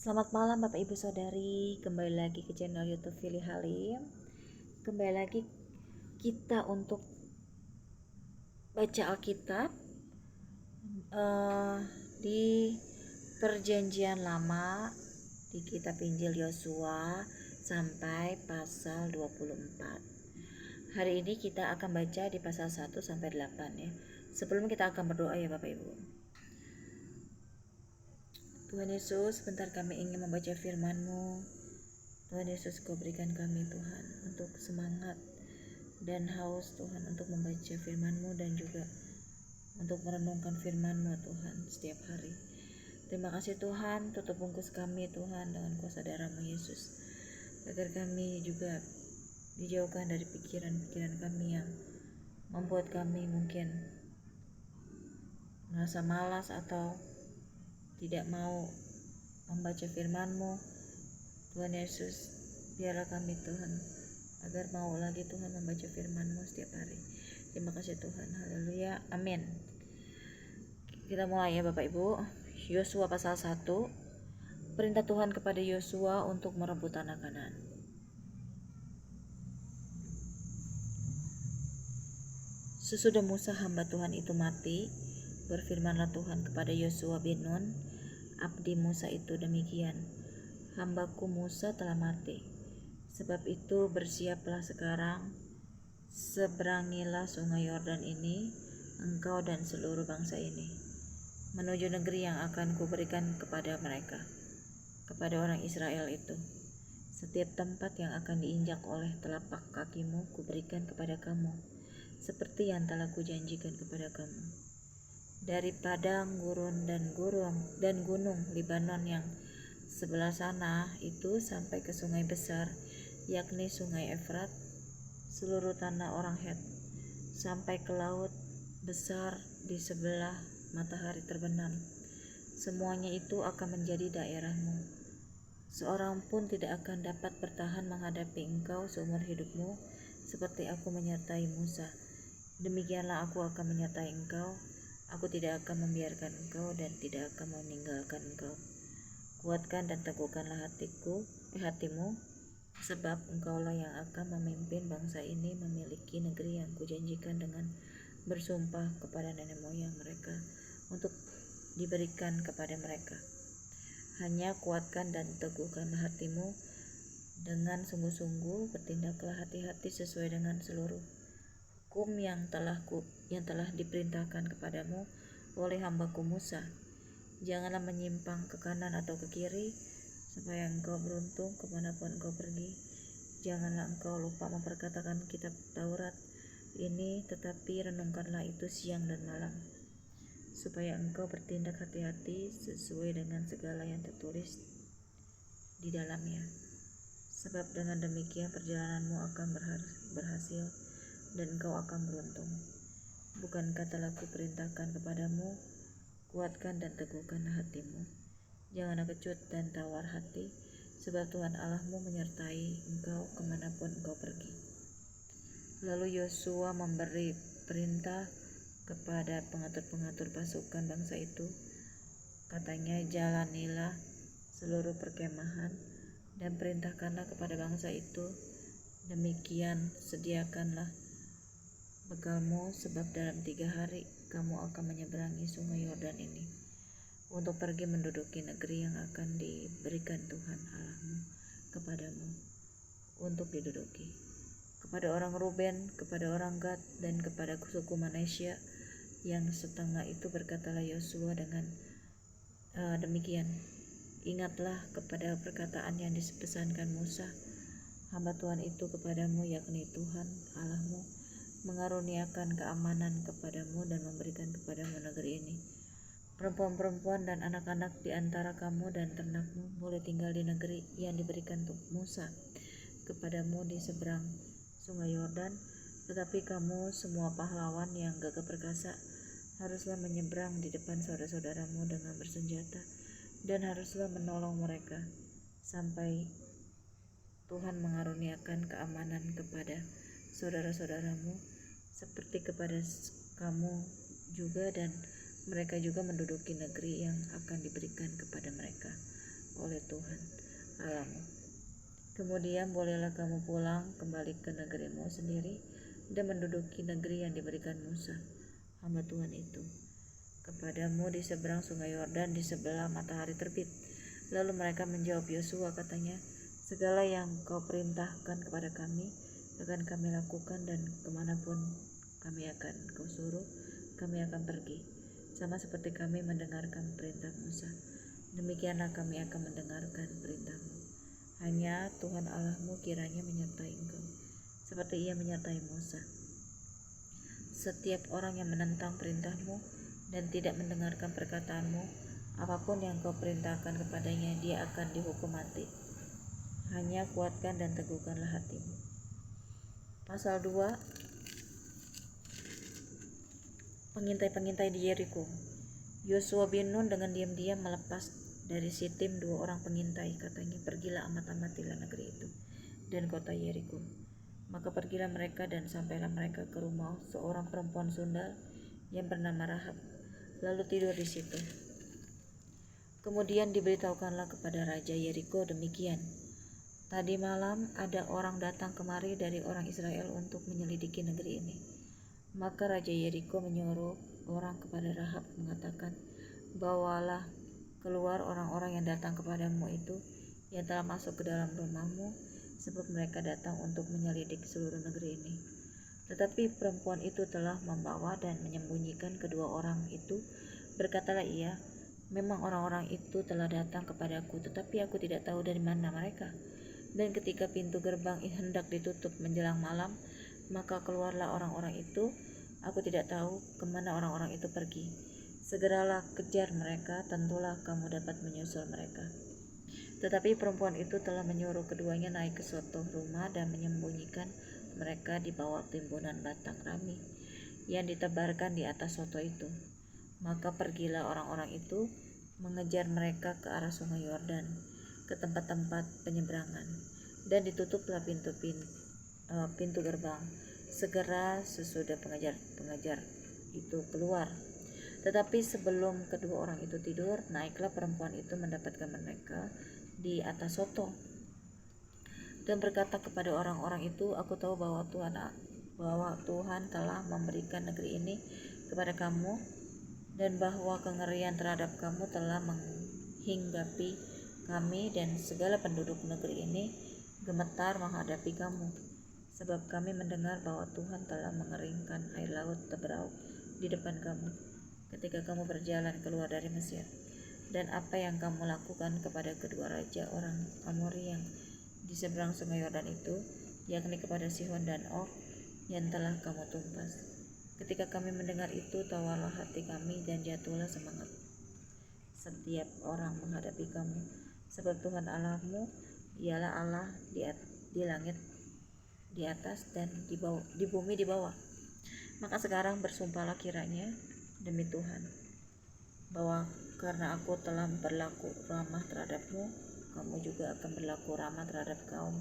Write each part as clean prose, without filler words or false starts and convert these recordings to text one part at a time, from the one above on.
Selamat malam Bapak Ibu Saudari, kembali lagi ke channel YouTube Fili Halim. Kembali lagi kita untuk baca Alkitab di Perjanjian Lama di kitab Injil Yosua sampai pasal 24. Hari ini kita akan baca di pasal 1 sampai 8 ya. Sebelum kita akan berdoa ya Bapak Ibu. Tuhan Yesus, sebentar kami ingin membaca firman-Mu. Tuhan Yesus, Kau berikan kami Tuhan untuk semangat dan haus Tuhan untuk membaca firman-Mu dan juga untuk merenungkan firman-Mu Tuhan setiap hari. Terima kasih Tuhan, tutup bungkus kami Tuhan dengan kuasa darah-Mu Yesus, agar kami juga dijauhkan dari pikiran-pikiran kami yang membuat kami mungkin merasa malas atau tidak mau membaca firman-Mu. Tuhan Yesus, biarlah kami Tuhan agar mau lagi Tuhan membaca firman-Mu setiap hari. Terima kasih Tuhan, haleluya, amin. Kita mulai ya Bapak Ibu. Yosua pasal 1. Perintah Tuhan kepada Yosua untuk merebut tanah Kanaan. Sesudah Musa hamba Tuhan itu mati, berfirmanlah Tuhan kepada Yosua bin Nun, abdi Musa itu demikian, hambaku Musa telah mati. Sebab itu bersiaplah sekarang, seberangilah sungai Yordan ini, engkau dan seluruh bangsa ini, menuju negeri yang akan kuberikan kepada mereka, kepada orang Israel itu. Setiap tempat yang akan diinjak oleh telapak kakimu kuberikan kepada kamu, seperti yang telah kujanjikan kepada kamu. Dari padang gurun dan gunung Libanon yang sebelah sana itu sampai ke sungai besar, yakni sungai Efrat, seluruh tanah orang Het, sampai ke laut besar di sebelah matahari terbenam. Semuanya itu akan menjadi daerahmu. Seorang pun tidak akan dapat bertahan menghadapi engkau seumur hidupmu, seperti aku menyertai Musa. Demikianlah aku akan menyertai engkau. Aku tidak akan membiarkan engkau dan tidak akan meninggalkan engkau. Kuatkan dan teguhkanlah hatimu, sebab engkaulah yang akan memimpin bangsa ini memiliki negeri yang kujanjikan dengan bersumpah kepada nenek moyang mereka untuk diberikan kepada mereka. Hanya kuatkan dan teguhkanlah hatimu dengan sungguh-sungguh, bertindaklah hati-hati sesuai dengan seluruh hukum yang telah diperintahkan kepadamu oleh hambaku Musa. Janganlah menyimpang ke kanan atau ke kiri, supaya engkau beruntung kemanapun engkau pergi. Janganlah engkau lupa memperkatakan kitab Taurat ini, tetapi renungkanlah itu siang dan malam, supaya engkau bertindak hati-hati sesuai dengan segala yang tertulis di dalamnya. Sebab dengan demikian perjalananmu akan berhasil dan engkau akan beruntung. Bukankah telah kuperintahkan kepadamu, kuatkan dan teguhkanlah hatimu. Janganlah kecut dan tawar hati, sebab Tuhan Allahmu menyertai engkau kemanapun engkau pergi. Lalu Yosua memberi perintah kepada pengatur-pengatur pasukan bangsa itu. Katanya, jalanilah seluruh perkemahan dan perintahkanlah kepada bangsa itu, demikian sediakanlah bekalmu, sebab dalam 3 hari kamu akan menyeberangi sungai Yordan ini untuk pergi menduduki negeri yang akan diberikan Tuhan Allahmu kepadamu untuk diduduki. Kepada orang Ruben, kepada orang Gad, dan kepada suku Manasya yang setengah itu berkatalah Yosua dengan demikian, ingatlah kepada perkataan yang dipesankan Musa hamba Tuhan itu kepadamu, yakni Tuhan Allahmu mengaruniakan keamanan kepadamu dan memberikan kepadamu negeri ini. Perempuan-perempuan dan anak-anak di antara kamu dan ternakmu boleh tinggal di negeri yang diberikan Musa kepadamu di seberang sungai Yordan, tetapi kamu semua pahlawan yang gagah perkasa haruslah menyeberang di depan saudara-saudaramu dengan bersenjata, dan haruslah menolong mereka sampai Tuhan mengaruniakan keamanan kepada saudara-saudaramu seperti kepada kamu juga, dan mereka juga menduduki negeri yang akan diberikan kepada mereka. oleh Tuhan Allahmu. Kemudian bolehlah kamu pulang kembali ke negerimu sendiri dan menduduki negeri yang diberikan Musa, hamba Tuhan itu, kepadamu di seberang sungai Yordan di sebelah matahari terbit. Lalu mereka menjawab Yosua, katanya, segala yang kau perintahkan kepada kami akan kami lakukan, dan kemanapun kami akan kau suruh, kami akan pergi, sama seperti kami mendengarkan perintah Musa. Demikianlah kami akan mendengarkan perintahmu. Hanya Tuhan Allahmu kiranya menyertai engkau, seperti ia menyertai Musa. Setiap orang yang menentang perintahmu dan tidak mendengarkan perkataanmu, apapun yang kau perintahkan kepadanya, dia akan dihukum mati. Hanya kuatkan dan teguhkanlah hatimu. Pasal 2. Pengintai-pengintai di Yeriko. Yosua bin Nun dengan diam-diam melepas dari Sitim 2 orang pengintai, katanya, pergilah amat-amatilah negeri itu dan kota Yeriko. Maka pergilah mereka dan sampailah mereka ke rumah seorang perempuan sundal yang bernama Rahab, lalu tidur di situ. Kemudian diberitahukanlah kepada raja Yeriko demikian, tadi malam ada orang datang kemari dari orang Israel untuk menyelidiki negeri ini. Maka raja Yeriko menyuruh orang kepada Rahab mengatakan, bawalah keluar orang-orang yang datang kepadamu itu, yang telah masuk ke dalam rumahmu, sebab mereka datang untuk menyelidik seluruh negeri ini. Tetapi perempuan itu telah membawa dan menyembunyikan kedua orang itu. Berkatalah ia, memang orang-orang itu telah datang kepadaku, tetapi aku tidak tahu dari mana mereka. Dan ketika pintu gerbang hendak ditutup menjelang malam, maka keluarlah orang-orang itu. Aku tidak tahu kemana orang-orang itu pergi. Segeralah kejar mereka, tentulah kamu dapat menyusul mereka. Tetapi perempuan itu telah menyuruh keduanya naik ke suatu rumah dan menyembunyikan mereka di bawah timbunan batang rami yang ditebarkan di atas soto itu. Maka pergilah orang-orang itu mengejar mereka ke arah sungai Yordan, ke tempat-tempat penyeberangan, dan ditutuplah pintu gerbang. Segera sesudah pengejar itu keluar. Tetapi sebelum kedua orang itu tidur, naiklah perempuan itu mendapatkan mereka di atas soto dan berkata kepada orang-orang itu, aku tahu bahwa Tuhan telah memberikan negeri ini kepada kamu, dan bahwa kengerian terhadap kamu telah menghinggapi kami, dan segala penduduk negeri ini gemetar menghadapi kamu, sebab kami mendengar bahwa Tuhan telah mengeringkan air laut Teberau di depan kamu ketika kamu berjalan keluar dari Mesir, dan apa yang kamu lakukan kepada kedua raja orang Amori yang di seberang sungai Yordan itu, yakni kepada Sihon dan Og yang telah kamu tumpas. Ketika kami mendengar itu, tawarlah hati kami dan jatuhlah semangat setiap orang menghadapi kamu, sebab Tuhan Allahmu ialah Allah di langit di atas dan di bumi di bawah. Maka sekarang bersumpahlah kiranya demi Tuhan, bahwa karena aku telah berlaku ramah terhadapmu, kamu juga akan berlaku ramah terhadap kaum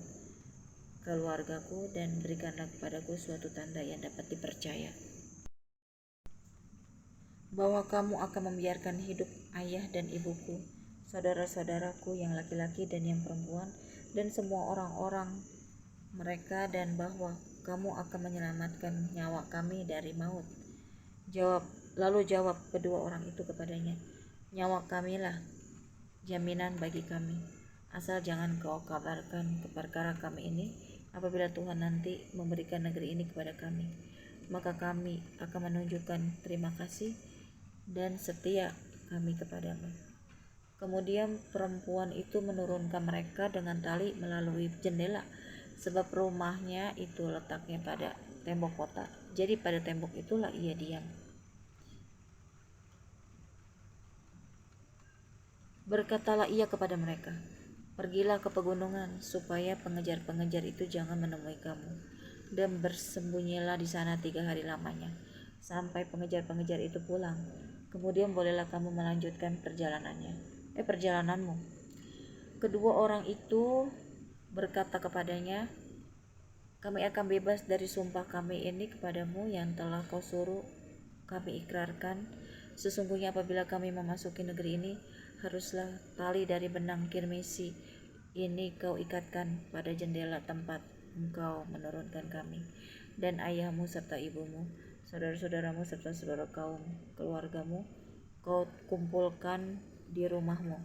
keluargaku, dan berikanlah kepadaku suatu tanda yang dapat dipercaya, bahwa kamu akan membiarkan hidup ayah dan ibuku, saudara-saudaraku yang laki-laki dan yang perempuan, dan semua orang-orang mereka, dan bahwa kamu akan menyelamatkan nyawa kami dari maut. Lalu jawab kedua orang itu kepadanya, nyawa kamilah jaminan bagi kami, asal jangan kau kabarkan perkara kami ini. Apabila Tuhan nanti memberikan negeri ini kepada kami, maka kami akan menunjukkan terima kasih dan setia kami kepadamu. Kemudian perempuan itu menurunkan mereka dengan tali melalui jendela, sebab rumahnya itu letaknya pada tembok kota. Jadi pada tembok itulah ia diam. Berkatalah ia kepada mereka, pergilah ke pegunungan, supaya pengejar-pengejar itu jangan menemui kamu, dan bersembunyilah di sana 3 hari lamanya, sampai pengejar-pengejar itu pulang. Kemudian bolehlah kamu melanjutkan perjalananmu. Kedua orang itu berkata kepadanya, kami akan bebas dari sumpah kami ini kepadamu yang telah kau suruh kami ikrarkan. Sesungguhnya apabila kami memasuki negeri ini, haruslah tali dari benang kirmisi ini kau ikatkan pada jendela tempat engkau menurunkan kami, dan ayahmu serta ibumu, saudara-saudaramu serta saudara kaum keluargamu, kau kumpulkan di rumahmu.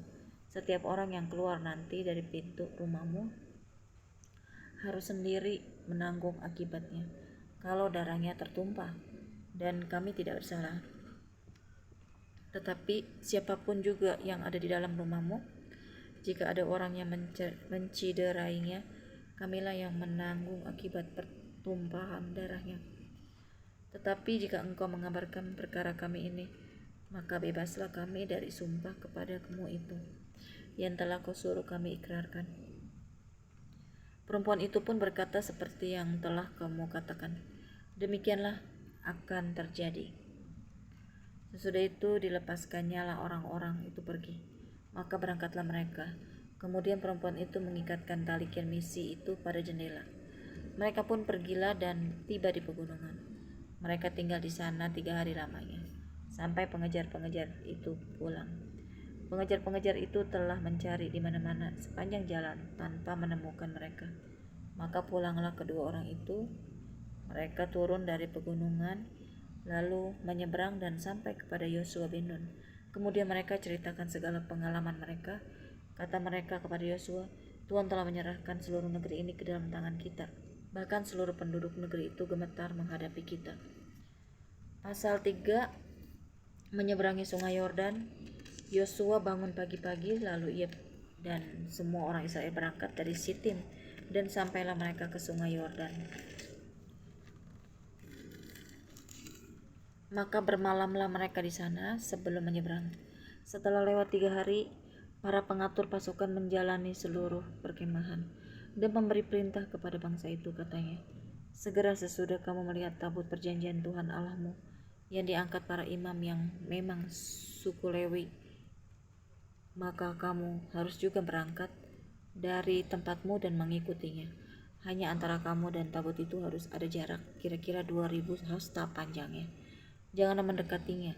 Setiap orang yang keluar nanti dari pintu rumahmu harus sendiri menanggung akibatnya kalau darahnya tertumpah, dan kami tidak bersalah. Tetapi siapapun juga yang ada di dalam rumahmu, jika ada orang yang menciderainya, kamilah yang menanggung akibat pertumpahan darahnya. Tetapi jika engkau mengabarkan perkara kami ini, maka bebaslah kami dari sumpah kepada kamu itu, yang telah kau suruh kami ikrarkan. Perempuan itu pun berkata seperti yang telah kamu katakan. Demikianlah akan terjadi. Sesudah itu dilepaskannya lah orang-orang itu pergi. Maka berangkatlah mereka. Kemudian perempuan itu mengikatkan tali kirmisi itu pada jendela. Mereka pun pergilah dan tiba di pegunungan. Mereka tinggal di sana 3 hari lamanya, sampai pengejar-pengejar itu pulang. Pengejar-pengejar itu telah mencari di mana-mana sepanjang jalan tanpa menemukan mereka. Maka pulanglah kedua orang itu. Mereka turun dari pegunungan, lalu menyeberang dan sampai kepada Yosua bin Nun. Kemudian mereka ceritakan segala pengalaman mereka. Kata mereka kepada Yosua, Tuhan telah menyerahkan seluruh negeri ini ke dalam tangan kita. Bahkan seluruh penduduk negeri itu gemetar menghadapi kita. Pasal 3. Menyeberangi sungai Yordan. Yosua bangun pagi-pagi, lalu ia dan semua orang Israel berangkat dari Sitim, dan sampailah mereka ke sungai Yordan. Maka bermalamlah mereka di sana sebelum menyeberang. Setelah lewat 3 hari, para pengatur pasukan menjalani seluruh perkemahan dan memberi perintah kepada bangsa itu, katanya, segera sesudah kamu melihat tabut perjanjian Tuhan Allahmu yang diangkat para imam yang memang suku Lewi, maka kamu harus juga berangkat dari tempatmu dan mengikutinya. Hanya antara kamu dan tabut itu harus ada jarak kira-kira 2000 hasta panjangnya. Janganlah mendekatinya,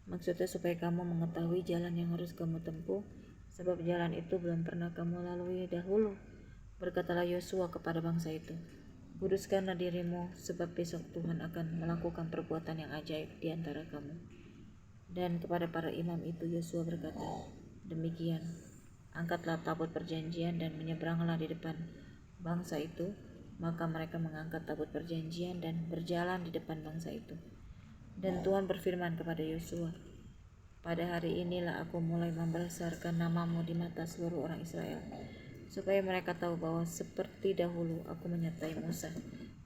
maksudnya supaya kamu mengetahui jalan yang harus kamu tempuh, sebab jalan itu belum pernah kamu lalui dahulu. Berkatalah Yosua kepada bangsa itu, kuduskanlah dirimu, sebab besok Tuhan akan melakukan perbuatan yang ajaib di antara kamu. Dan kepada para imam itu Yosua berkata, demikian, angkatlah tabut perjanjian dan menyeberanglah di depan bangsa itu. Maka mereka mengangkat tabut perjanjian dan berjalan di depan bangsa itu. Dan Tuhan berfirman kepada Yosua, pada hari inilah aku mulai membesarkan namamu di mata seluruh orang Israel, supaya mereka tahu bahwa seperti dahulu aku menyertai Musa,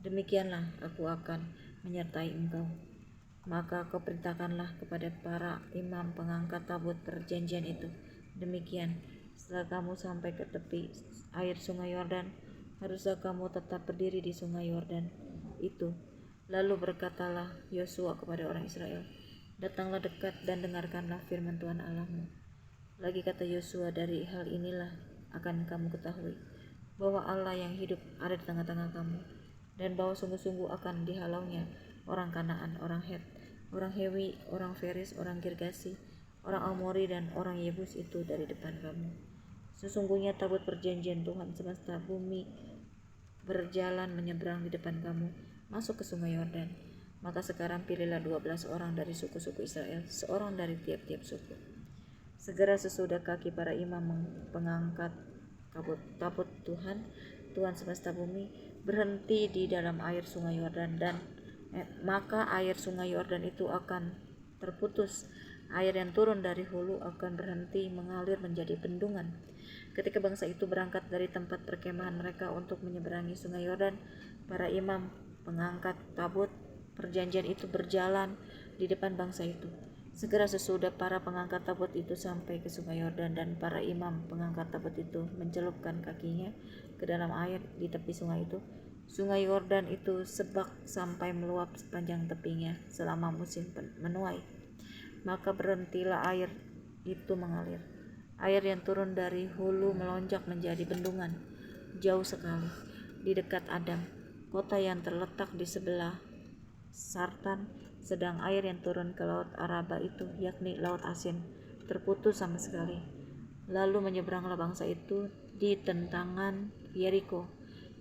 demikianlah aku akan menyertai engkau. Maka kau perintahkanlah kepada para imam pengangkat tabut perjanjian itu, demikian, setelah kamu sampai ke tepi air sungai Yordan, haruslah kamu tetap berdiri di sungai Yordan itu. Lalu berkatalah Yosua kepada orang Israel, datanglah dekat dan dengarkanlah firman Tuhan Allahmu. Lagi kata Yosua, dari hal inilah akan kamu ketahui bahwa Allah yang hidup ada di tengah-tengah kamu, dan bahwa sungguh-sungguh akan dihalaunya orang Kanaan, orang Het, orang Hewi, orang Feris, orang Girgasi, orang Amori, dan orang Yebus itu dari depan kamu. Sesungguhnya tabut perjanjian Tuhan semesta bumi berjalan menyeberang di depan kamu, masuk ke sungai Yordan. Maka sekarang pilihlah 12 orang dari suku-suku Israel, seorang dari tiap-tiap suku. Segera sesudah kaki para imam pengangkat tabut Tuhan semesta bumi berhenti di dalam air sungai Yordan, dan maka air sungai Yordan itu akan terputus. Air yang turun dari hulu akan berhenti mengalir menjadi bendungan. Ketika bangsa itu berangkat dari tempat perkemahan mereka untuk menyeberangi sungai Yordan, para imam pengangkat tabut perjanjian itu berjalan di depan bangsa itu. Segera sesudah para pengangkat tabut itu sampai ke sungai Yordan, dan para imam pengangkat tabut itu mencelupkan kakinya ke dalam air di tepi sungai itu, sungai Yordan itu sebak sampai meluap sepanjang tepinya selama musim menuai. Maka berhentilah air itu mengalir. Air yang turun dari hulu melonjak menjadi bendungan jauh sekali di dekat Adam, kota yang terletak di sebelah Sartan, sedang air yang turun ke laut Araba itu, yakni laut asin, terputus sama sekali. Lalu menyeberanglah bangsa itu di tentangan Yeriko.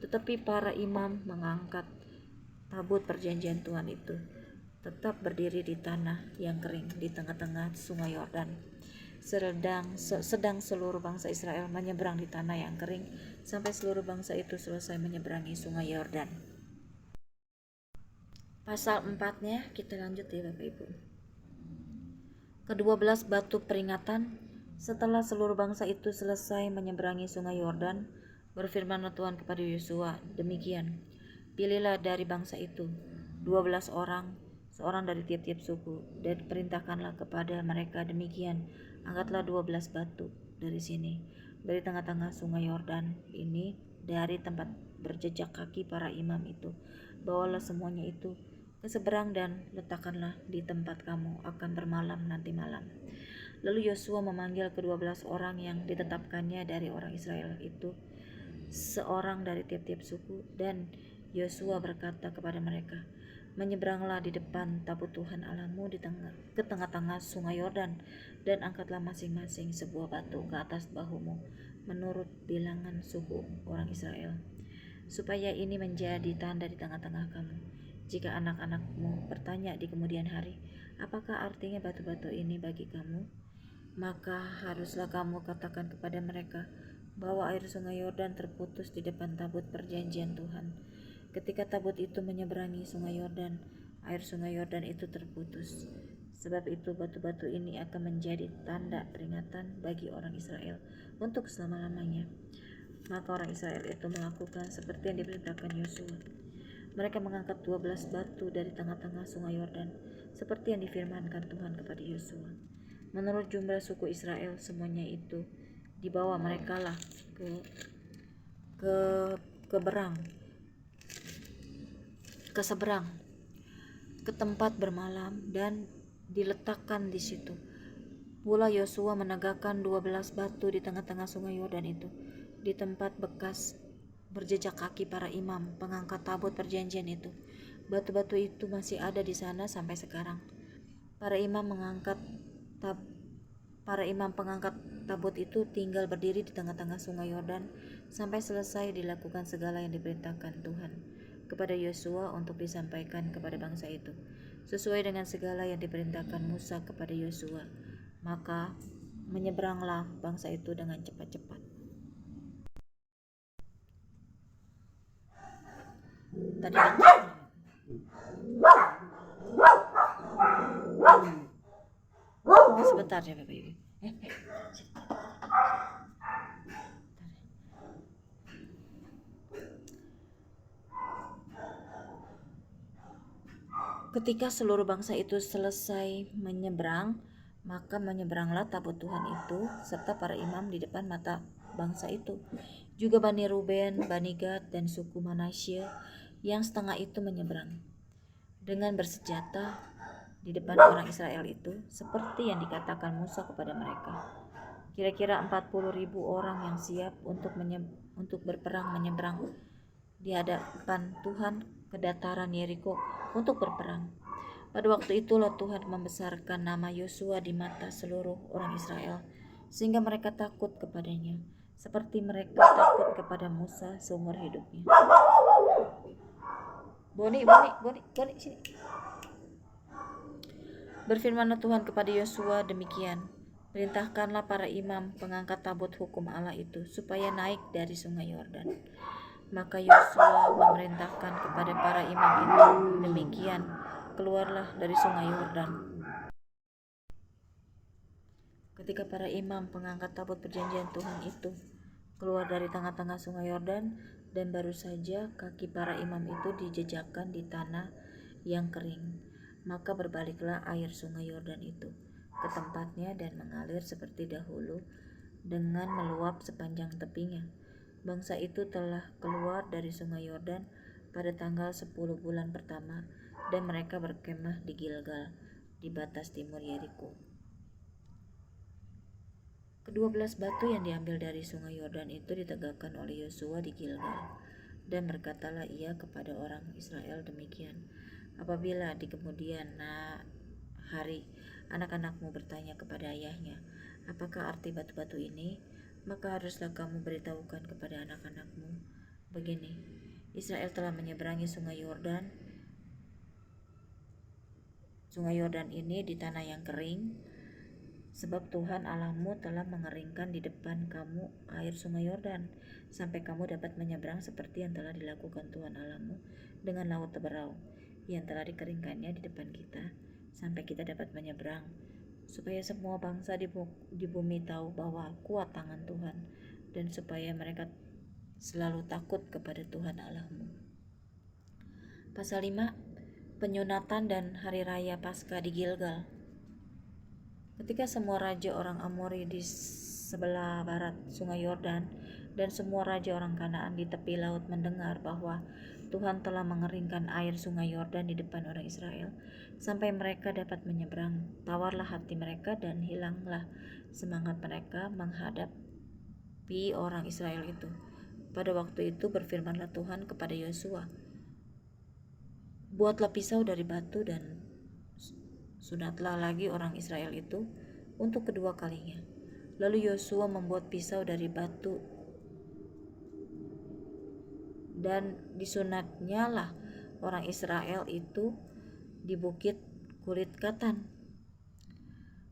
Tetapi para imam mengangkat tabut perjanjian Tuhan itu tetap berdiri di tanah yang kering di tengah-tengah sungai Yordan. Sedang seluruh bangsa Israel menyeberang di tanah yang kering sampai seluruh bangsa itu selesai menyeberangi sungai Yordan. Pasal 4-nya kita lanjut ya Bapak Ibu. Ke-12 batu peringatan. Setelah seluruh bangsa itu selesai menyeberangi sungai Yordan, berfirmanlah Tuhan kepada Yosua, demikian, pilihlah dari bangsa itu 12 orang, seorang dari tiap-tiap suku, dan perintahkanlah kepada mereka demikian, angkatlah 12 batu dari sini, dari tengah-tengah sungai Yordan ini, dari tempat berjejak kaki para imam itu. Bawalah semuanya itu ke seberang dan letakkanlah di tempat kamu akan bermalam nanti malam. Lalu Yosua memanggil ke-12 orang yang ditetapkannya dari orang Israel itu, seorang dari tiap-tiap suku, dan Yosua berkata kepada mereka, menyeberanglah di depan tabut Tuhan Allahmu ke tengah-tengah sungai Yordan, dan angkatlah masing-masing sebuah batu ke atas bahumu menurut bilangan suku orang Israel, supaya ini menjadi tanda di tengah-tengah kamu. Jika anak-anakmu bertanya di kemudian hari, apakah artinya batu-batu ini bagi kamu? Maka haruslah kamu katakan kepada mereka bahwa air sungai Yordan terputus di depan tabut perjanjian Tuhan. Ketika tabut itu menyeberangi sungai Yordan, air sungai Yordan itu terputus. Sebab itu batu-batu ini akan menjadi tanda peringatan bagi orang Israel untuk selama-lamanya. Maka orang Israel itu melakukan seperti yang diperintahkan Yosua. Mereka mengangkat 12 batu dari tengah-tengah sungai Yordan, seperti yang difirmankan Tuhan kepada Yosua. Menurut jumlah suku Israel semuanya itu dibawa mereka lah ke seberang ke tempat bermalam dan diletakkan di situ. Pula Yosua menegakkan 12 batu di tengah-tengah sungai Yordan itu, di tempat bekas berjejak kaki para imam pengangkat tabut perjanjian itu. Batu-batu itu masih ada di sana sampai sekarang. Para imam pengangkat tabut itu tinggal berdiri di tengah-tengah sungai Yordan sampai selesai dilakukan segala yang diperintahkan Tuhan kepada Yosua untuk disampaikan kepada bangsa itu, sesuai dengan segala yang diperintahkan Musa kepada Yosua. Maka menyeberanglah bangsa itu dengan cepat-cepat. Tadi sebentar ya Bapak Ibu. Ketika seluruh bangsa itu selesai menyeberang, maka menyeberanglah tabut Tuhan itu serta para imam di depan mata bangsa itu. Juga Bani Ruben, Bani Gad, dan suku Manasye yang setengah itu menyeberang dengan bersenjata di depan orang Israel itu, seperti yang dikatakan Musa kepada mereka. Kira-kira 40.000 orang yang siap untuk berperang menyeberang di hadapan Tuhan ke dataran Yeriko untuk berperang. Pada waktu itulah Tuhan membesarkan nama Yosua di mata seluruh orang Israel, sehingga mereka takut kepadanya, seperti mereka takut kepada Musa seumur hidupnya. Boni, sini. Berfirmanlah Tuhan kepada Yosua demikian, perintahkanlah para imam pengangkat tabut hukum Allah itu supaya naik dari sungai Yordan. Maka Yosua memerintahkan kepada para imam itu demikian, keluarlah dari sungai Yordan. Ketika para imam pengangkat tabut perjanjian Tuhan itu keluar dari tengah-tengah sungai Yordan, dan baru saja kaki para imam itu dijejakkan di tanah yang kering, maka berbaliklah air sungai Yordan itu ke tempatnya dan mengalir seperti dahulu dengan meluap sepanjang tepinya. Bangsa itu telah keluar dari sungai Yordan pada tanggal 10 bulan pertama, dan mereka berkemah di Gilgal di batas timur Yeriko. Ke-12 batu yang diambil dari sungai Yordan itu ditegakkan oleh Yosua di Gilgal, dan berkatalah ia kepada orang Israel demikian, apabila di kemudian hari anak-anakmu bertanya kepada ayahnya, apakah arti batu-batu ini? maka haruslah kamu beritahukan kepada anak-anakmu begini, Israel telah menyeberangi sungai Yordan. Sungai Yordan ini di tanah yang kering, sebab Tuhan Allahmu telah mengeringkan di depan kamu air sungai Yordan, sampai kamu dapat menyeberang seperti yang telah dilakukan Tuhan Allahmu dengan laut Teberau, yang telah dikeringkannya di depan kita, sampai kita dapat menyeberang, supaya semua bangsa di bumi tahu bahwa kuat tangan Tuhan, dan supaya mereka selalu takut kepada Tuhan Allahmu. Pasal 5, penyunatan dan hari raya Paskah di Gilgal. Ketika semua raja orang Amori di sebelah barat sungai Yordan dan semua raja orang Kanaan di tepi laut mendengar bahwa Tuhan telah mengeringkan air sungai Yordan di depan orang Israel sampai mereka dapat menyeberang, tawarlah hati mereka dan hilanglah semangat mereka menghadapi orang Israel itu. Pada waktu itu berfirmanlah Tuhan kepada Yosua, buatlah pisau dari batu dan sunatlah lagi orang Israel itu untuk kedua kalinya. Lalu Yosua membuat pisau dari batu dan disunatnya lah orang Israel itu di bukit kulit katan.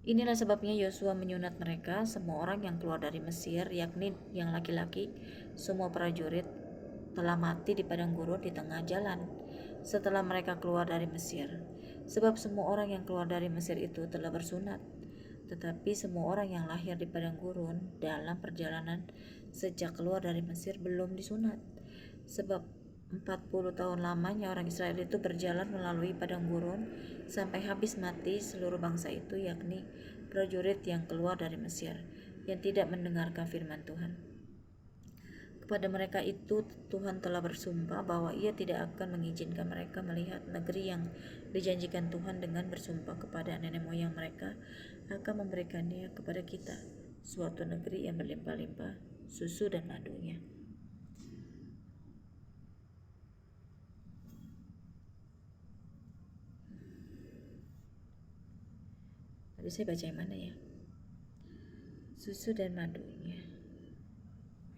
Inilah sebabnya Yosua menyunat mereka, semua orang yang keluar dari Mesir, yakni yang laki-laki, semua prajurit telah mati di padang gurun di tengah jalan setelah mereka keluar dari Mesir. Sebab semua orang yang keluar dari Mesir itu telah bersunat, tetapi semua orang yang lahir di padang gurun dalam perjalanan sejak keluar dari Mesir belum disunat. Sebab 40 tahun lamanya orang Israel itu berjalan melalui padang gurun sampai habis mati seluruh bangsa itu, yakni prajurit yang keluar dari Mesir, yang tidak mendengarkan firman Tuhan. Kepada mereka itu Tuhan telah bersumpah bahwa Ia tidak akan mengizinkan mereka melihat negeri yang dijanjikan Tuhan, dengan bersumpah kepada nenek moyang mereka akan memberikannya kepada kita, suatu negeri yang berlimpah-limpah susu dan madunya. Tadi saya baca yang mana ya? Susu dan madunya.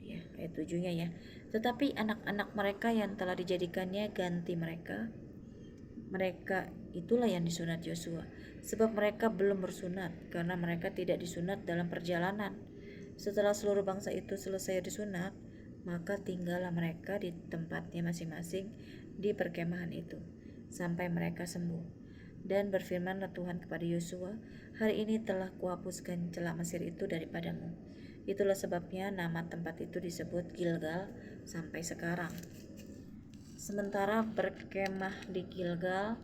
Ya, ayat 7-nya ya. Tetapi anak-anak mereka yang telah dijadikannya ganti mereka. Mereka itulah yang disunat Yosua, sebab mereka belum bersunat karena mereka tidak disunat dalam perjalanan. Setelah seluruh bangsa itu selesai disunat, maka tinggallah mereka di tempatnya masing-masing di perkemahan itu sampai mereka sembuh. Dan berfirmanlah Tuhan kepada Yosua, hari ini telah kuhapuskan celah Mesir itu daripadamu. Itulah sebabnya nama tempat itu disebut Gilgal sampai sekarang. Sementara berkemah di Gilgal,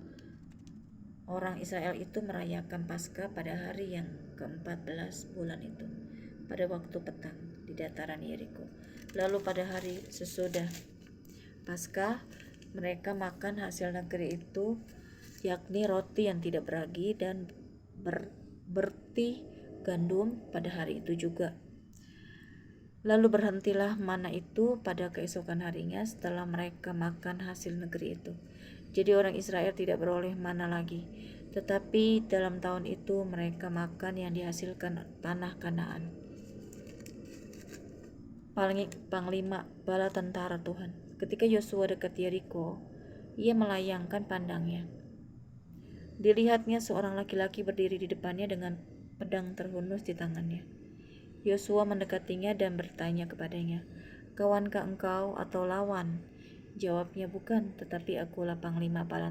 orang Israel itu merayakan Paskah pada hari yang ke-14 bulan itu, pada waktu petang di dataran Yeriko. Lalu pada hari sesudah Paskah, mereka makan hasil negeri itu, yakni roti yang tidak beragi dan berti gandum pada hari itu juga. Lalu berhentilah mana itu pada keesokan harinya setelah mereka makan hasil negeri itu. Jadi orang Israel tidak beroleh mana lagi. Tetapi dalam tahun itu mereka makan yang dihasilkan tanah Kanaan. Panglima bala tentara Tuhan. Ketika Yosua dekat Yeriko, ia melayangkan pandangnya. Dilihatnya seorang laki-laki berdiri di depannya dengan pedang terhunus di tangannya. Yosua mendekatinya dan bertanya kepadanya, kawankah engkau atau lawan? Jawabnya, bukan, tetapi akulah panglima bala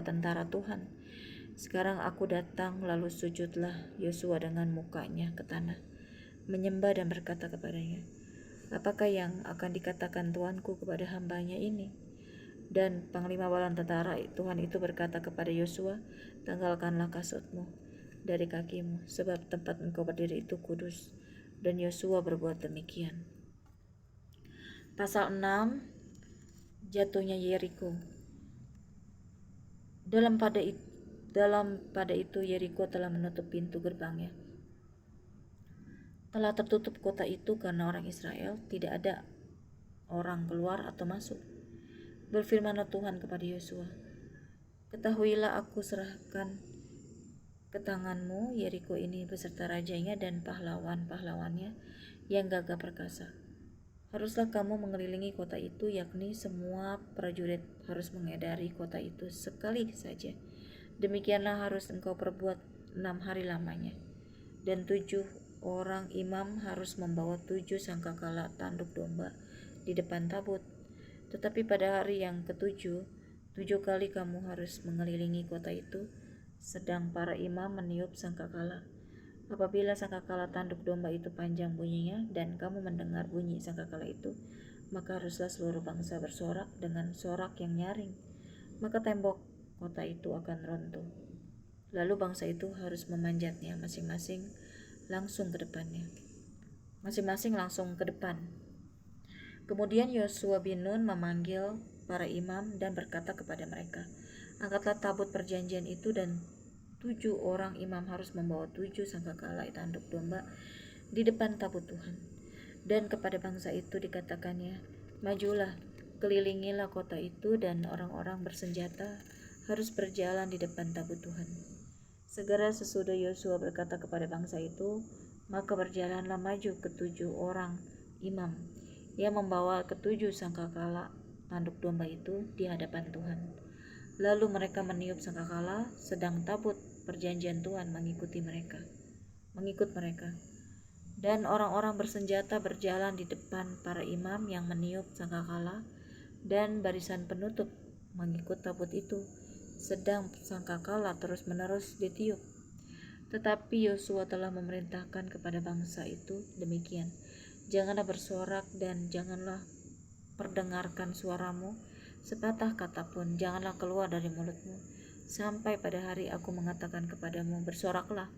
tentara Tuhan. Sekarang aku datang. Lalu sujudlah Yosua dengan mukanya ke tanah, menyembah dan berkata kepadanya, apakah yang akan dikatakan Tuanku kepada hambanya ini? Dan panglima bala tentara Tuhan itu berkata kepada Yosua, tanggalkanlah kasutmu dari kakimu, sebab tempat engkau berdiri itu kudus. Dan Yosua berbuat demikian. Pasal 6, jatuhnya Yeriko. Dalam pada itu Yeriko telah menutup pintu gerbangnya. Telah tertutup kota itu karena orang Israel, tidak ada orang keluar atau masuk. Berfirmanlah Tuhan kepada Yosua, ketahuilah aku serahkan ke tanganmu Yeriko ini beserta rajanya dan pahlawan-pahlawannya yang gagah perkasa. Haruslah kamu mengelilingi kota itu, yakni semua prajurit harus mengedari kota itu sekali saja. Demikianlah harus engkau perbuat 6 hari lamanya. Dan 7 orang imam harus membawa 7 sangkakala tanduk domba di depan tabut. Tetapi pada hari yang ketujuh, 7 kali kamu harus mengelilingi kota itu, sedang para imam meniup sangkakala. Apabila sangkakala tanduk domba itu panjang bunyinya dan kamu mendengar bunyi sangkakala itu, maka haruslah seluruh bangsa bersorak dengan sorak yang nyaring. Maka tembok kota itu akan runtuh. Lalu bangsa itu harus memanjatnya masing-masing langsung ke depannya. Masing-masing langsung ke depan. Kemudian Yosua bin Nun memanggil para imam dan berkata kepada mereka, angkatlah tabut perjanjian itu, dan 7 orang imam harus membawa 7 sangkakala tanduk domba di depan tabut Tuhan. Dan kepada bangsa itu dikatakannya, majulah, kelilingilah kota itu, dan orang-orang bersenjata harus berjalan di depan tabut Tuhan. Segera sesudah Yosua berkata kepada bangsa itu, maka berjalanlah maju ke-7 orang imam yang membawa ke-7 sangkakala tanduk domba itu di hadapan Tuhan. Lalu mereka meniup sangkakala, sedang tabut perjanjian Tuhan mengikut mereka. Dan orang-orang bersenjata berjalan di depan para imam yang meniup sangkakala, dan barisan penutup mengikut tabut itu, sedang sangkakala terus-menerus ditiup. Tetapi Yosua telah memerintahkan kepada bangsa itu demikian, janganlah bersorak dan janganlah perdengarkan suaramu, sepatah kata pun janganlah keluar dari mulutmu, sampai pada hari aku mengatakan kepadamu, bersoraklah,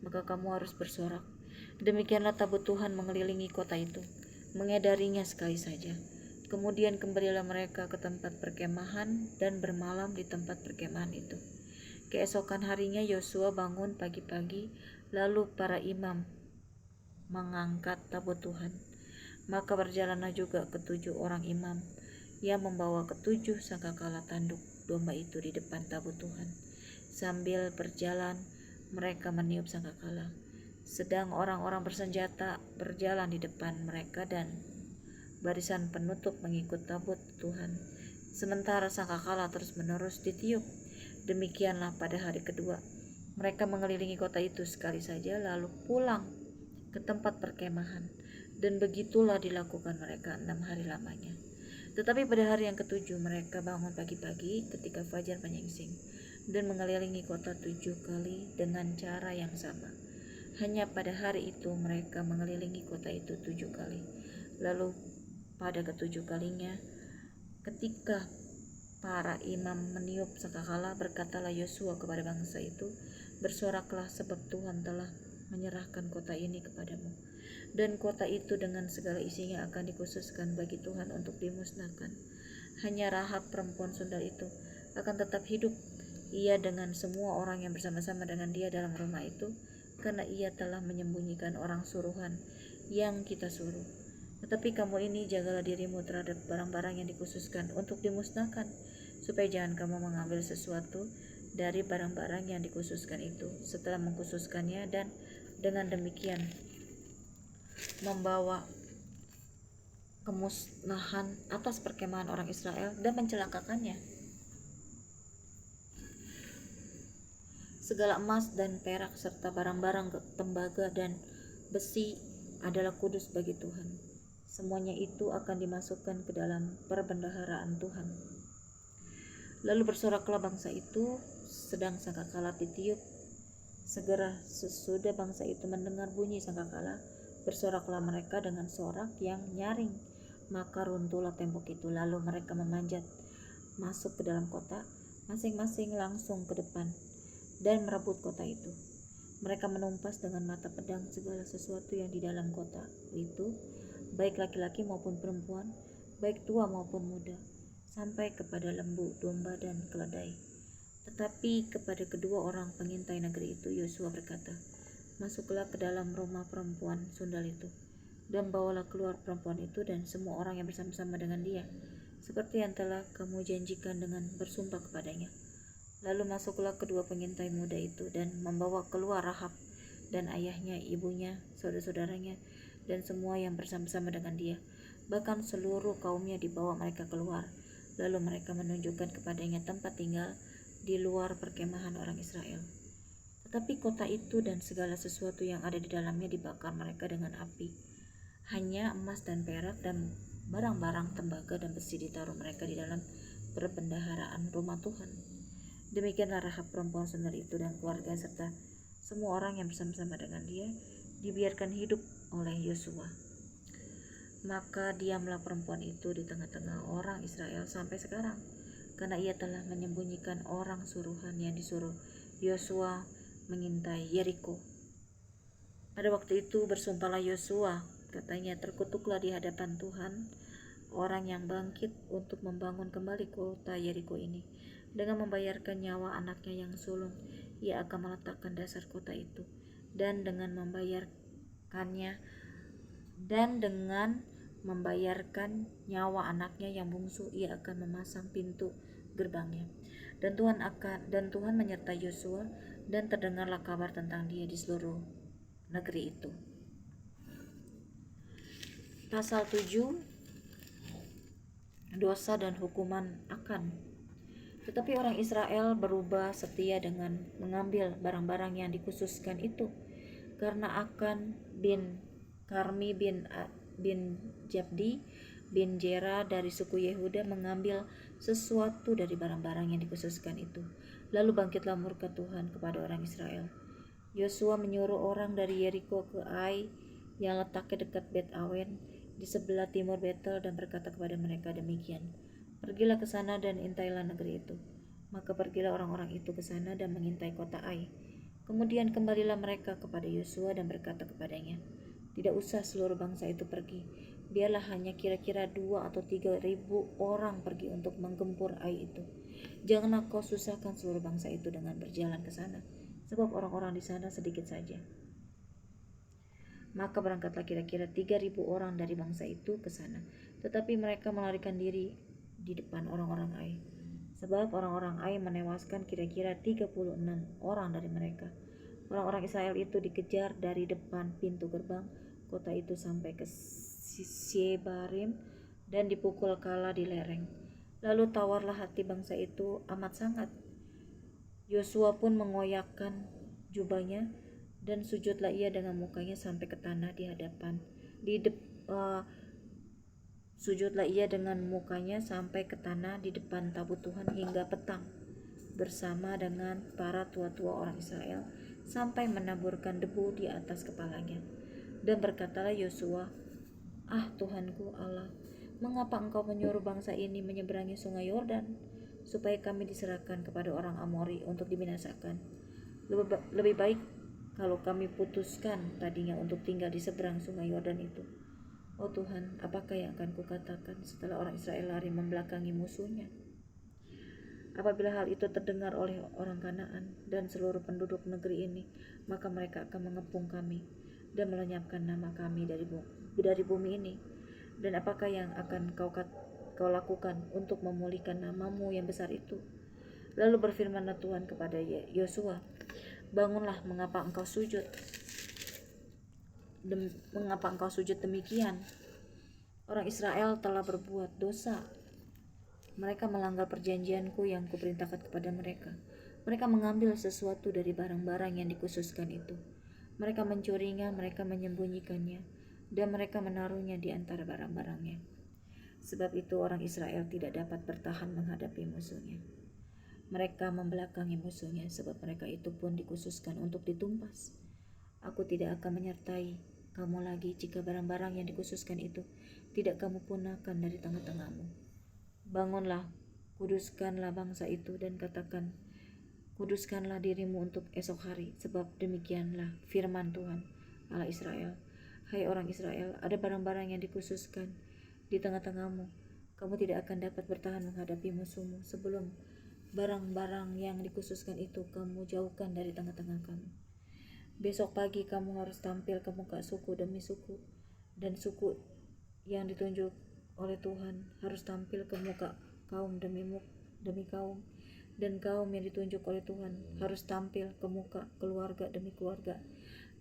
maka kamu harus bersorak. Demikianlah tabut Tuhan mengelilingi kota itu, mengedarinya sekali saja. Kemudian kembalilah mereka ke tempat perkemahan dan bermalam di tempat perkemahan itu. Keesokan harinya Yosua bangun pagi-pagi, lalu para imam mengangkat tabut Tuhan. Maka berjalanlah juga ke-7 orang imam yang membawa ke-7 sangkakala tanduk domba itu di depan tabut Tuhan. Sambil berjalan mereka meniup sangkakala, sedang orang-orang bersenjata berjalan di depan mereka dan barisan penutup mengikut tabut Tuhan. Sementara sangkakala terus-menerus ditiup. Demikianlah pada hari kedua mereka mengelilingi kota itu sekali saja, lalu pulang ke tempat perkemahan, dan begitulah dilakukan mereka 6 hari lamanya. Tetapi pada hari yang ketujuh mereka bangun pagi-pagi ketika fajar menyingsing dan mengelilingi kota 7 kali dengan cara yang sama. Hanya pada hari itu mereka mengelilingi kota itu 7 kali. Lalu pada ke-7 kalinya, ketika para imam meniup sangkakala, berkatalah Yosua kepada bangsa itu, bersoraklah, sebab Tuhan telah menyerahkan kota ini kepadamu. Dan kota itu dengan segala isinya akan dikhususkan bagi Tuhan untuk dimusnahkan. Hanya Rahab perempuan sundal itu akan tetap hidup, ia dengan semua orang yang bersama-sama dengan dia dalam rumah itu, karena ia telah menyembunyikan orang suruhan yang kita suruh. Tetapi kamu ini jagalah dirimu terhadap barang-barang yang dikhususkan untuk dimusnahkan, supaya jangan kamu mengambil sesuatu dari barang-barang yang dikhususkan itu setelah mengkhususkannya, dan dengan demikian membawa kemusnahan atas perkemahan orang Israel dan mencelakakannya. Segala emas dan perak serta barang-barang tembaga dan besi adalah kudus bagi Tuhan. Semuanya itu akan dimasukkan ke dalam perbendaharaan Tuhan. Lalu bersoraklah bangsa itu sedang sangkakala ditiup. Segera sesudah bangsa itu mendengar bunyi sangkakala, bersoraklah mereka dengan sorak yang nyaring. Maka runtuhlah tembok itu, lalu mereka memanjat masuk ke dalam kota, masing-masing langsung ke depan, dan merebut kota itu. Mereka menumpas dengan mata pedang segala sesuatu yang di dalam kota itu, baik laki-laki maupun perempuan, baik tua maupun muda, sampai kepada lembu, domba, dan keledai. Tetapi kepada kedua orang pengintai negeri itu Yosua berkata, masuklah ke dalam rumah perempuan sundal itu, dan bawalah keluar perempuan itu dan semua orang yang bersama-sama dengan dia, seperti yang telah kamu janjikan dengan bersumpah kepadanya. Lalu masuklah kedua pengintai muda itu dan membawa keluar Rahab dan ayahnya, ibunya, saudara-saudaranya, dan semua yang bersama-sama dengan dia. Bahkan seluruh kaumnya dibawa mereka keluar. Lalu mereka menunjukkan kepadanya tempat tinggal di luar perkemahan orang Israel. Tetapi kota itu dan segala sesuatu yang ada di dalamnya dibakar mereka dengan api. Hanya emas dan perak dan barang-barang tembaga dan besi ditaruh mereka di dalam perbendaharaan rumah Tuhan. Demikianlah Rahab perempuan sundal itu dan keluarga serta semua orang yang bersama-sama dengan dia dibiarkan hidup oleh Yosua. Maka diamlah perempuan itu di tengah-tengah orang Israel sampai sekarang, karena ia telah menyembunyikan orang suruhan yang disuruh Yosua mengintai Yeriko. Pada waktu itu bersumpahlah Yosua, katanya, terkutuklah di hadapan Tuhan orang yang bangkit untuk membangun kembali kota Yeriko ini. Dengan membayarkan nyawa anaknya yang sulung, ia akan meletakkan dasar kota itu, dan dengan membayarkan nyawa anaknya yang bungsu, ia akan memasang pintu gerbangnya. Dan Tuhan menyertai Yosua, dan terdengarlah kabar tentang dia di seluruh negeri itu. Pasal 7, dosa dan hukuman Akan. Tetapi orang Israel berubah setia dengan mengambil barang-barang yang dikhususkan itu, karena Akan bin Karmi bin Jabdi bin Jera dari suku Yehuda mengambil sesuatu dari barang-barang yang dikhususkan itu. Lalu bangkitlah murka Tuhan kepada orang Israel. Yosua menyuruh orang dari Yeriko ke Ai yang letaknya dekat Bet Awen di sebelah timur Betel, dan berkata kepada mereka demikian, pergilah ke sana dan intailah negeri itu. Maka pergilah orang-orang itu ke sana dan mengintai kota Ai. Kemudian kembalilah mereka kepada Yosua dan berkata kepadanya, tidak usah seluruh bangsa itu pergi, biarlah hanya kira-kira 2 atau 3 ribu orang pergi untuk menggempur Ai itu. Janganlah kau susahkan seluruh bangsa itu dengan berjalan ke sana, sebab orang-orang di sana sedikit saja. Maka berangkatlah kira-kira 3.000 orang dari bangsa itu ke sana, tetapi mereka melarikan diri di depan orang-orang Ai, sebab orang-orang Ai menewaskan kira-kira 36 orang dari mereka. Orang-orang Israel itu dikejar dari depan pintu gerbang kota itu sampai ke Syebarim dan dipukul kala di lereng. Lalu tawarlah hati bangsa itu amat sangat. Yosua pun mengoyakkan jubahnya, dan sujudlah ia dengan mukanya sampai ke tanah sujudlah ia dengan mukanya sampai ke tanah di depan tabut Tuhan hingga petang, bersama dengan para tua-tua orang Israel, sampai menaburkan debu di atas kepalanya. Dan berkatalah Yosua, Tuhanku Allah, mengapa engkau menyuruh bangsa ini menyeberangi sungai Yordan, supaya kami diserahkan kepada orang Amori untuk dibinasakan? Lebih baik kalau kami putuskan tadinya untuk tinggal di seberang sungai Yordan itu. Oh Tuhan, apakah yang akan kukatakan setelah orang Israel lari membelakangi musuhnya? Apabila hal itu terdengar oleh orang Kanaan dan seluruh penduduk negeri ini, maka mereka akan mengepung kami dan melenyapkan nama kami dari bumi ini. Dan apakah yang akan kau lakukan untuk memulihkan namamu yang besar itu? Lalu berfirmanlah Tuhan kepada Yosua, bangunlah, mengapa engkau sujud demikian? Orang Israel telah berbuat dosa. Mereka melanggar perjanjianku yang kuperintahkan kepada mereka. Mereka mengambil sesuatu dari barang-barang yang dikhususkan itu. Mereka mencurinya, mereka menyembunyikannya, dan mereka menaruhnya di antara barang-barangnya. Sebab itu orang Israel tidak dapat bertahan menghadapi musuhnya. Mereka membelakangi musuhnya, sebab mereka itu pun dikhususkan untuk ditumpas. Aku tidak akan menyertai kamu lagi jika barang-barang yang dikhususkan itu tidak kamu punahkan dari tengah-tengahmu. Bangunlah, kuduskanlah bangsa itu, dan katakan, kuduskanlah dirimu untuk esok hari, sebab demikianlah firman Tuhan Allah Israel. Hai orang Israel, ada barang-barang yang dikhususkan di tengah-tengahmu. Kamu tidak akan dapat bertahan menghadapi musuhmu sebelum barang-barang yang dikhususkan itu kamu jauhkan dari tengah-tengah kamu. Besok pagi kamu harus tampil ke muka suku demi suku, dan suku yang ditunjuk oleh Tuhan harus tampil ke muka kaum demi kaum, dan kaum yang ditunjuk oleh Tuhan harus tampil ke muka keluarga demi keluarga.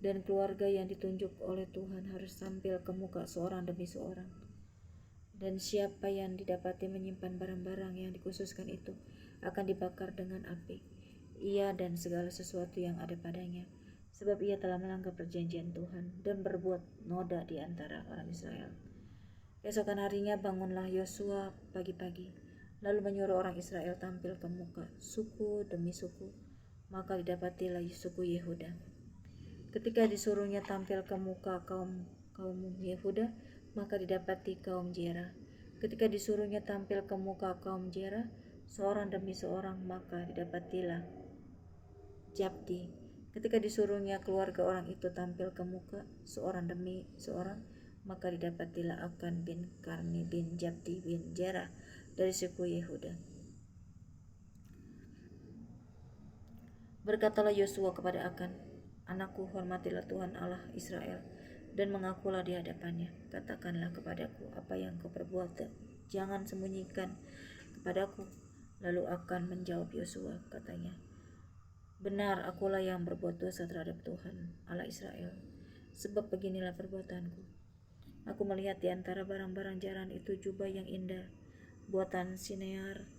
dan keluarga yang ditunjuk oleh Tuhan harus tampil ke muka seorang demi seorang. Dan siapa yang didapati menyimpan barang-barang yang dikhususkan itu akan dibakar dengan api, ia dan segala sesuatu yang ada padanya, sebab ia telah melanggar perjanjian Tuhan dan berbuat noda di antara orang Israel. Keesokan harinya bangunlah Yosua pagi-pagi, lalu menyuruh orang Israel tampil ke muka suku demi suku, maka didapatilah suku Yehuda. Ketika disuruhnya tampil ke muka kaum Yehuda, maka didapati kaum Zerah. Ketika disuruhnya tampil ke muka kaum Zerah, seorang demi seorang, maka didapatilah Zabdi. Ketika disuruhnya keluarga orang itu tampil ke muka seorang demi seorang, maka didapatilah Akan bin Karmi bin Zabdi bin Zerah dari suku Yehuda. Berkatalah Yosua kepada Akan, "Anakku, hormatilah Tuhan Allah Israel dan mengakulah di hadapannya. Katakanlah kepadaku apa yang kau perbuat, jangan sembunyikan kepadaku." Lalu Akan menjawab Yosua, katanya, "Benar, akulah yang berbuat dosa terhadap Tuhan Allah Israel. Sebab beginilah perbuatanku. Aku melihat di antara barang-barang jaran itu jubah yang indah, buatan Sinear,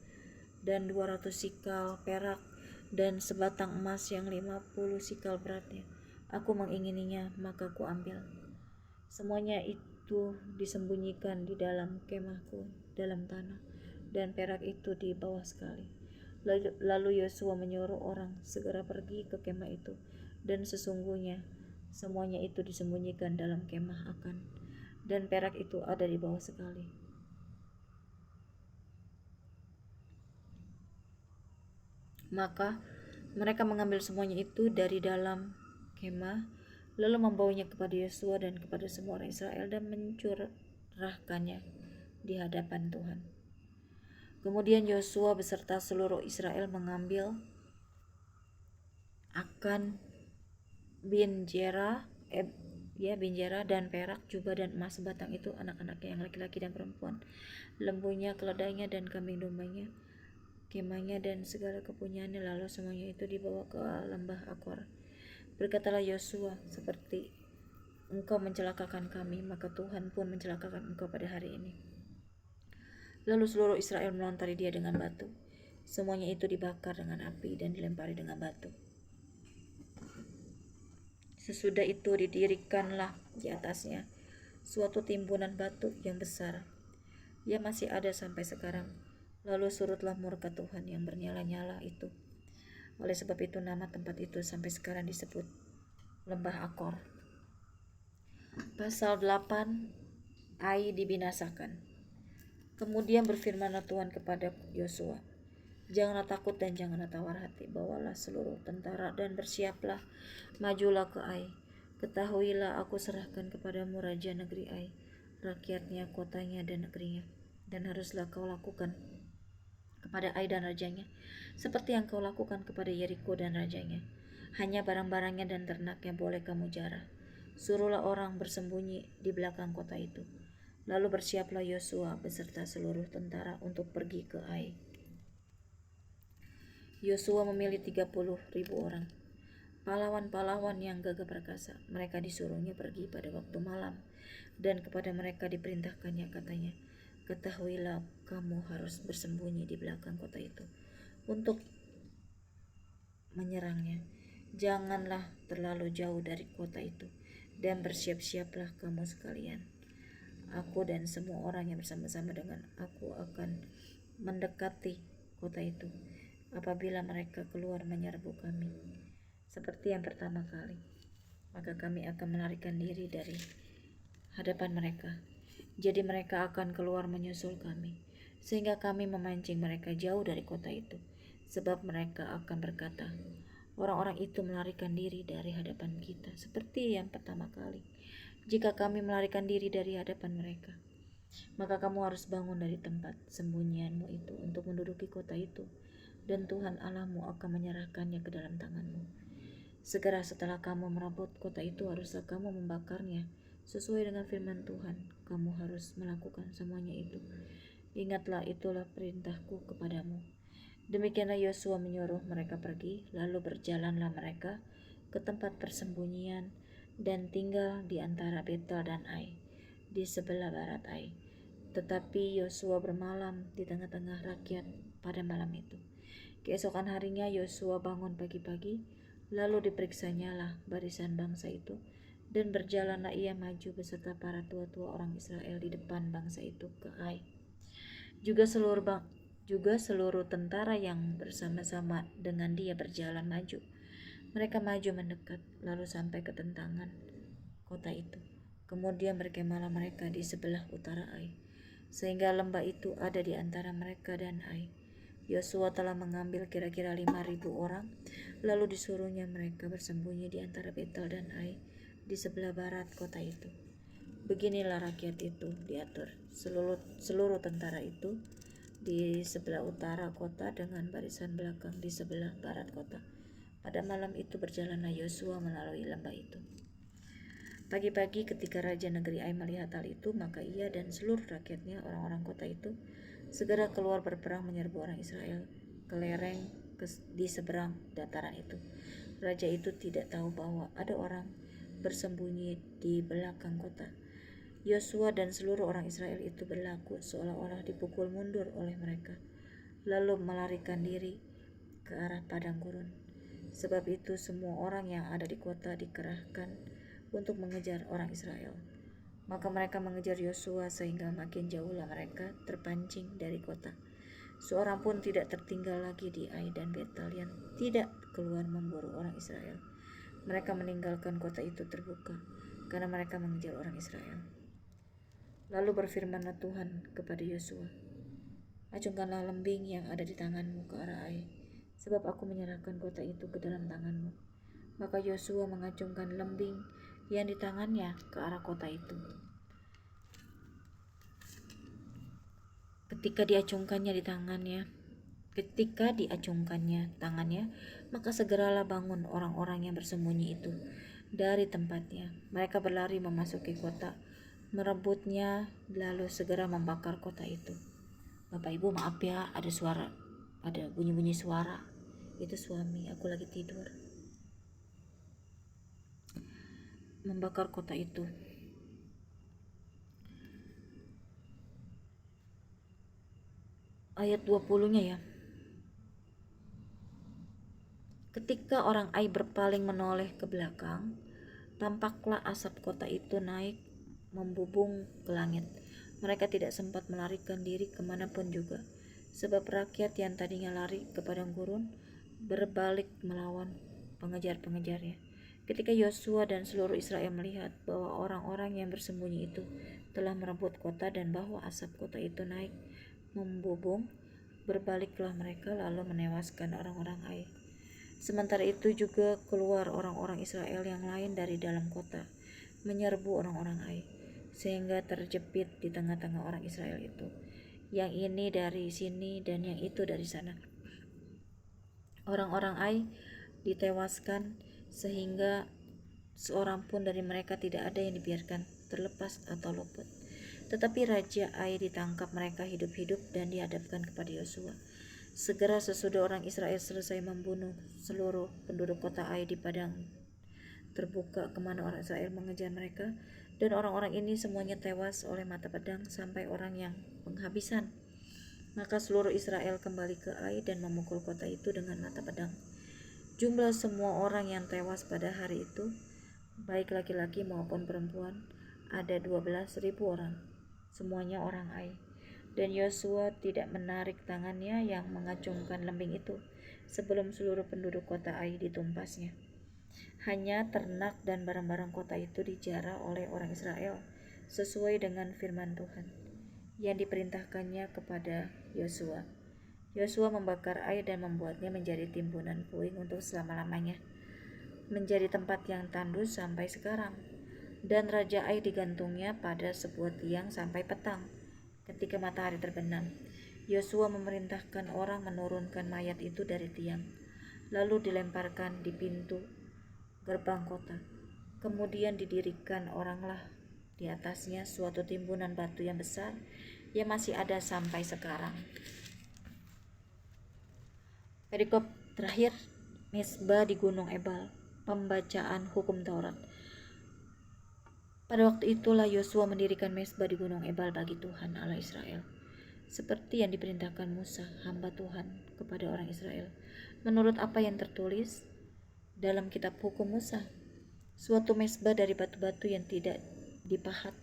dan 200 sikal perak, dan sebatang emas yang 50 sikal beratnya. Aku mengingininya, maka ku ambil. Semuanya itu disembunyikan di dalam kemahku dalam tanah, dan perak itu di bawah sekali." Lalu Yosua menyuruh orang segera pergi ke kemah itu, dan sesungguhnya semuanya itu disembunyikan dalam kemah Akan, dan perak itu ada di bawah sekali. Maka mereka mengambil semuanya itu dari dalam kemah, lalu membawanya kepada Yosua dan kepada semua orang Israel dan mencurahkannya di hadapan Tuhan. Kemudian Yosua beserta seluruh Israel mengambil Akan bin Zerah dan perak, jubah dan emas sebatang itu, anak-anaknya yang laki-laki dan perempuan, lembunya, keledainya dan kambing dombanya, kemahnya dan segala kepunyaannya, lalu semuanya itu dibawa ke lembah Akor. Berkatalah Yosua, "Seperti engkau mencelakakan kami, maka Tuhan pun mencelakakan engkau pada hari ini." Lalu seluruh Israel melontari dia dengan batu. Semuanya itu dibakar dengan api dan dilempari dengan batu. Sesudah itu didirikanlah di atasnya suatu timbunan batu yang besar. Ia masih ada sampai sekarang. Lalu surutlah murka Tuhan yang bernyala-nyala itu. Oleh sebab itu nama tempat itu sampai sekarang disebut Lembah Akor. Pasal 8. Ai dibinasakan. Kemudian berfirmanlah Tuhan kepada Yosua, "Janganlah takut dan janganlah tawar hati. Bawalah seluruh tentara dan bersiaplah, majulah ke Ai. Ketahuilah aku serahkan kepadamu raja negeri Ai, rakyatnya, kotanya dan negerinya. Dan haruslah kau lakukan kepada Ai dan rajanya seperti yang kau lakukan kepada Yeriko dan rajanya. Hanya barang-barangnya dan ternaknya boleh kamu jarah. Suruhlah orang bersembunyi di belakang kota itu." Lalu bersiaplah Yosua beserta seluruh tentara untuk pergi ke Ai. Yosua memilih 30.000 orang, pahlawan-pahlawan yang gagah perkasa. Mereka disuruhnya pergi pada waktu malam, dan kepada mereka diperintahkannya, katanya, "Ketahuilah kamu harus bersembunyi di belakang kota itu untuk menyerangnya. Janganlah terlalu jauh dari kota itu, dan bersiap-siaplah kamu sekalian. Aku dan semua orang yang bersama-sama dengan aku akan mendekati kota itu apabila mereka keluar menyerbu kami seperti yang pertama kali. Maka kami akan melarikan diri dari hadapan mereka. Jadi mereka akan keluar menyusul kami, sehingga kami memancing mereka jauh dari kota itu. Sebab mereka akan berkata, 'Orang-orang itu melarikan diri dari hadapan kita seperti yang pertama kali.' Jika kami melarikan diri dari hadapan mereka, maka kamu harus bangun dari tempat sembunyianmu itu untuk menduduki kota itu, dan Tuhan Allahmu akan menyerahkannya ke dalam tanganmu. Segera setelah kamu merebut kota itu, haruslah kamu membakarnya. Sesuai dengan firman Tuhan, kamu harus melakukan semuanya itu. Ingatlah, itulah perintahku kepadamu." Demikianlah Yosua menyuruh mereka pergi, lalu berjalanlah mereka ke tempat persembunyian dan tinggal di antara Betel dan Ai, di sebelah barat Ai. Tetapi Yosua bermalam di tengah-tengah rakyat pada malam itu. Keesokan harinya Yosua bangun pagi-pagi, lalu diperiksanyalah barisan bangsa itu, dan berjalanlah ia maju beserta para tua-tua orang Israel di depan bangsa itu ke Ai. Juga seluruh tentara yang bersama-sama dengan dia berjalan maju. Mereka maju mendekat, lalu sampai ke tentangan kota itu. Kemudian berkemahlah mereka di sebelah utara Ai, sehingga lembah itu ada di antara mereka dan Ai. Yosua telah mengambil kira-kira 5.000 orang, lalu disuruhnya mereka bersembunyi di antara Betel dan Ai di sebelah barat kota itu. Beginilah rakyat itu diatur, seluruh tentara itu di sebelah utara kota dengan barisan belakang di sebelah barat kota. Pada malam itu berjalanlah Yosua melalui lembah itu. Pagi-pagi ketika raja negeri Ai melihat hal itu, maka ia dan seluruh rakyatnya, orang-orang kota itu, segera keluar berperang menyerbu orang Israel ke lereng di seberang dataran itu. Raja itu tidak tahu bahwa ada orang bersembunyi di belakang kota. Yosua dan seluruh orang Israel itu berlaku seolah-olah dipukul mundur oleh mereka, lalu melarikan diri ke arah padang gurun. Sebab itu semua orang yang ada di kota dikerahkan untuk mengejar orang Israel. Maka mereka mengejar Yosua sehingga makin jauhlah mereka terpancing dari kota. Seorang pun tidak tertinggal lagi di Ai dan Betel yang tidak keluar memburu orang Israel. Mereka meninggalkan kota itu terbuka karena mereka mengejar orang Israel. Lalu berfirmanlah Tuhan kepada Yosua, acungkanlah lembing yang ada di tanganmu ke arah Ai, sebab aku menyerahkan kota itu ke dalam tanganmu. Maka Yosua mengacungkan lembing yang di tangannya ke arah kota itu. Ketika diacungkannya tangannya, maka segeralah bangun orang-orang yang bersembunyi itu dari tempatnya. Mereka berlari memasuki kota, merebutnya, lalu segera membakar kota itu. Bapak Ibu maaf ya, ada bunyi-bunyi suara. Itu suami, aku lagi tidur. Membakar kota itu. Ayat 20-nya ya. Ketika orang Ai berpaling menoleh ke belakang, tampaklah asap kota itu naik membubung ke langit. Mereka tidak sempat melarikan diri kemanapun juga, sebab rakyat yang tadinya lari ke padang gurun berbalik melawan pengejar-pengejarnya. Ketika Yosua dan seluruh Israel melihat bahwa orang-orang yang bersembunyi itu telah merebut kota dan bahwa asap kota itu naik membubung, berbaliklah mereka lalu menewaskan orang-orang Ai. Sementara itu juga keluar orang-orang Israel yang lain dari dalam kota, menyerbu orang-orang Ai, sehingga terjepit di tengah-tengah orang Israel itu. Yang ini dari sini dan yang itu dari sana. Orang-orang Ai ditewaskan sehingga seorang pun dari mereka tidak ada yang dibiarkan terlepas atau luput. Tetapi Raja Ai ditangkap mereka hidup-hidup dan dihadapkan kepada Yosua. Segera sesudah orang Israel selesai membunuh seluruh penduduk kota Ai di padang terbuka kemana orang Israel mengejar mereka, dan orang-orang ini semuanya tewas oleh mata pedang sampai orang yang penghabisan. Maka seluruh Israel kembali ke Ai dan memukul kota itu dengan mata pedang. Jumlah semua orang yang tewas pada hari itu, baik laki-laki maupun perempuan, ada 12.000 orang, semuanya orang Ai. Dan Yosua tidak menarik tangannya yang mengacungkan lembing itu sebelum seluruh penduduk kota Ai ditumpasnya. Hanya ternak dan barang-barang kota itu dijara oleh orang Israel sesuai dengan firman Tuhan yang diperintahkannya kepada Yosua. Yosua membakar Ai dan membuatnya menjadi timbunan puing untuk selama-lamanya, menjadi tempat yang tandus sampai sekarang. Dan Raja Ai digantungnya pada sebuah tiang sampai petang. Ketika matahari terbenam, Yosua memerintahkan orang menurunkan mayat itu dari tiang, lalu dilemparkan di pintu gerbang kota. Kemudian didirikan oranglah di atasnya suatu timbunan batu yang besar yang masih ada sampai sekarang. Perikop terakhir, Misbah di Gunung Ebal, pembacaan hukum Taurat. Pada waktu itulah Yosua mendirikan mezbah di Gunung Ebal bagi Tuhan Allah Israel, seperti yang diperintahkan Musa, hamba Tuhan, kepada orang Israel, menurut apa yang tertulis dalam kitab hukum Musa. Suatu mezbah dari batu-batu yang tidak dipahat,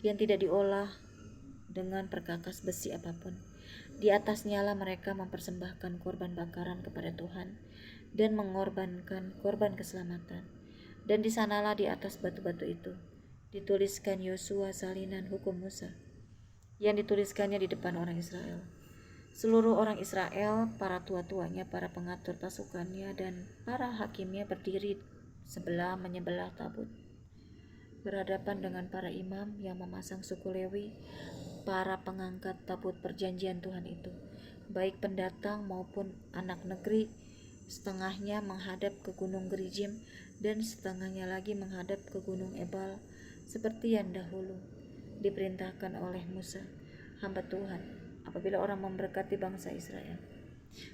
yang tidak diolah dengan perkakas besi apapun. Di atasnya lah mereka mempersembahkan korban bakaran kepada Tuhan dan mengorbankan korban keselamatan. Dan di sanalah di atas batu-batu itu dituliskan Yosua salinan hukum Musa yang dituliskannya di depan orang Israel. Seluruh orang Israel, para tua-tuanya, para pengatur pasukannya, dan para hakimnya berdiri sebelah menyebelah tabut, berhadapan dengan para imam yang memasang suku Lewi, para pengangkat tabut perjanjian Tuhan itu, baik pendatang maupun anak negeri. Setengahnya menghadap ke Gunung Gerizim dan setengahnya lagi menghadap ke Gunung Ebal, seperti yang dahulu diperintahkan oleh Musa, hamba Tuhan, apabila orang memberkati bangsa Israel.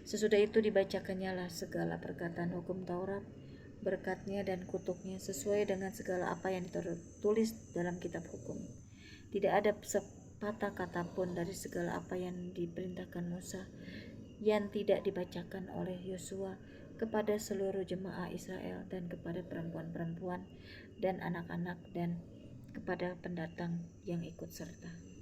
Sesudah itu dibacakannya lah segala perkataan hukum Taurat, berkatnya dan kutuknya, sesuai dengan segala apa yang ditulis dalam kitab hukum. Tidak ada sepatah kata pun dari segala apa yang diperintahkan Musa yang tidak dibacakan oleh Yosua kepada seluruh jemaah Israel dan kepada perempuan-perempuan dan anak-anak dan kepada pendatang yang ikut serta.